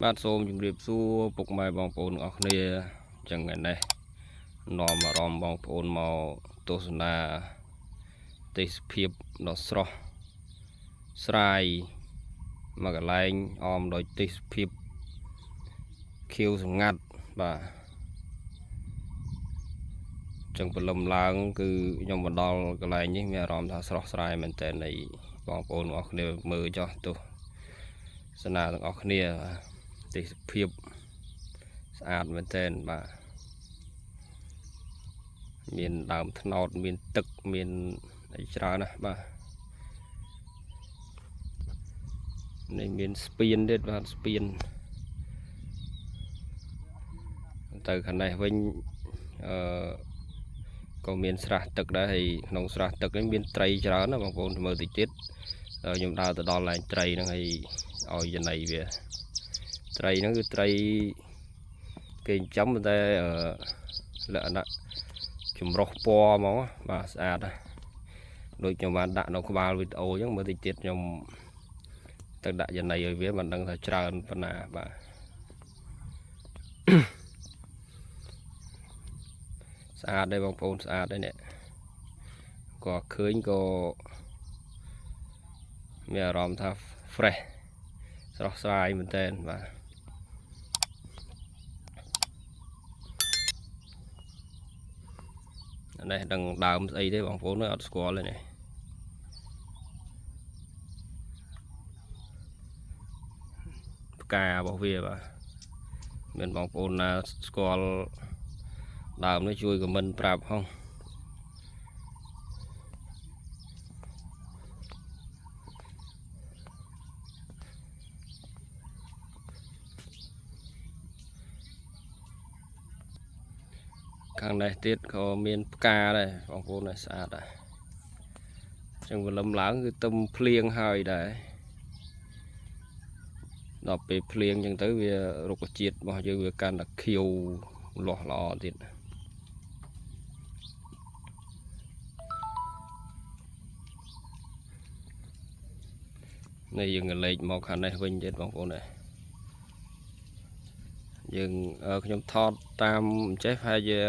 បាទសូមជម្រាបសួរពុកម៉ែបងប្អូនទាំងអស់គ្នាចឹងថ្ងៃនេះនាំអារម្មណ៍បងប្អូនមកទស្សនាទេសភាពដ៏ស្រស់ស្រាយមកកន្លែងអមដោយទេសភាពខៀវសម្ងាត់បាទចឹងព្រលឹមឡើងគឺខ្ញុំមកដល់កន្លែងនេះមានអារម្មណ៍ថាស្រស់ស្រាយមែនតើនៃបងប្អូនទាំងអស់គ្នាមើលចុះទស្សនាទាំងអស់គ្នាទេសភាពស្អាតមែនទែនបាទមានដើមត្នោតមានទឹកមានអីច្រើនណាស់បាទនេះមានស្ពានទៀតបាទស្ពានទៅខាងនេះវិញក៏មានស្រះទឹកដែរហើយក្នុងស្រះទឹកនេះមានត្រីច្រើនណាបងប្អូនមើលតិចទៀតខ្ញុំដើរទៅដល់ឡើងត្រីហ្នឹងហើយឲ្យចំណៃវាត្រីហ្នឹងគឺត្រីគេចិញ្ចឹមតែលក្ខណៈចម្រុះពណ៌ហ្មងបាទស្អាតណាស់ដូចខ្ញុំបានដាក់នៅក្បាលវីដេអូអញ្ចឹងមើលតិចទៀតខ្ញុំទៅដាក់ចំណៃឲ្យវាមិនដឹងថាច្រើនប៉ុណ្ណាបាទស្អាតដែរបងប្អូនស្អាតដែរនេះក៏ឃើញក៏មានអារម្មណ៍ថា fresh ស្រស់ស្រាយមែនតើបាទនេះដឹងដើមស្អីទេបងប្អូនអត់ស្គាល់ទេនេះផ្ការបស់វាបាទមានបងប្អូនណាស្គាល់ដើមនេះជួយខមមិនប្រាប់ហងខាងនេះទៀតក៏មានផ្កាដែរបងប្អូនស្អាតដែរចឹងព្រលឹមឡើងគឺទឹមភ្លៀងហើយដែរដល់ពេលភ្លៀងចឹងទៅវារុក្ខជាតិរបស់យើងវាកាន់តែខៀវលាស់ល្អទៀតនេះយើងលេចមកខាងនេះវិញទៀតបងប្អូនដែរយើងខ្ញុំថតតាមចេះហើយជា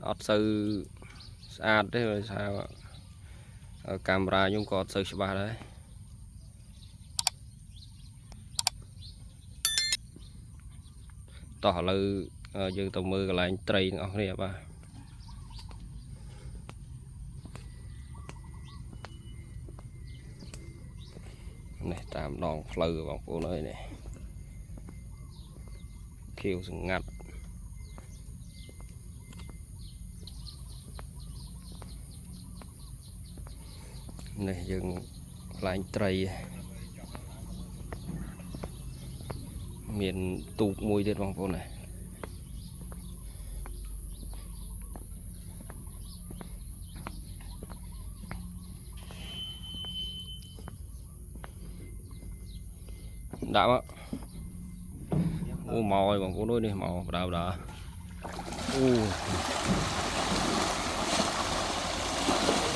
អត់សូវស្អាតទេដោយសារកាមេរ៉ាខ្ញុំក៏អត់សូវច្បាស់ដែរតោះឥឡូវយើងទៅមើលកន្លែងត្រីទាំងអស់គ្នាបាទនេះតាមដងផ្លូវបងប្អូនអើយនេះខៀវសម្ងាត់នេះយើងខ្លាញ់ត្រីមានទូកមួយទៀតបងប្អូននេះដាក់មកអូមកហើយបងប្អូននេះមកបដាអូ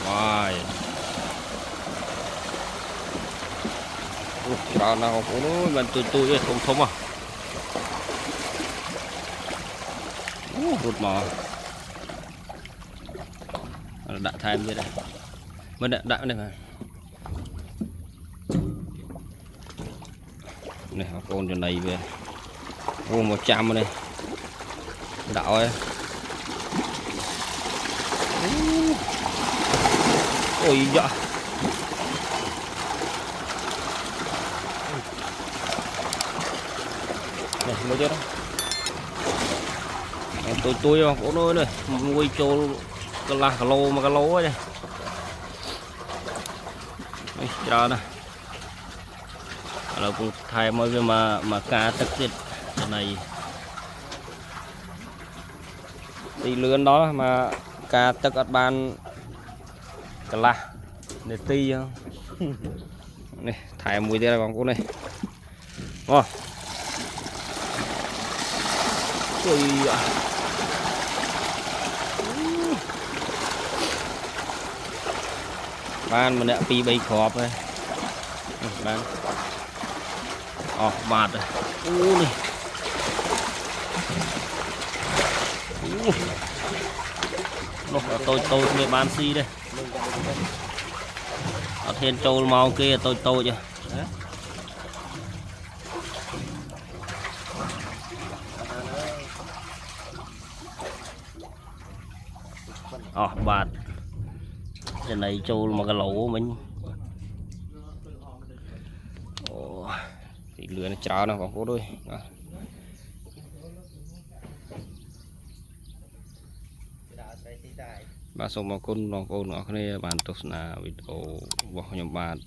វាយច្រើនណាស់បងប្អូនមិនទូចទេធំហ៎រត់មកដាក់ថែមទៀតដែរមិនដាក់នេះបាទនេះបងប្អូនចំណៃវាមកចាំនេះដាក់ឲ្យអូយយ៉ានេះមើលទៀតទួយបងប្អូនơiនេះមួយចូលកន្លះគីឡូ1គីឡូហ្នឹងនេះច្រើនណាស់ឥឡូវពុកថែមឲ្យវាមកការទឹកទៀតចំណៃទីលឿនដល់មកការទឹកអត់បានកន្លះនាទីនេះថែមមួយទៀតហើយបងប្អូននេះអូជួយបានម្នាក់2 3គ្រាប់ហើយបានអ bạt rồi này tôi về bán xi đây ở thiên châu màu kia tôi chưa bạt cái này châu mà cái lẩu của mình thì lửa nó cháo nó vào cố đôi bà xong mà con nó cái này bàn tốt là video vào nhóm bạn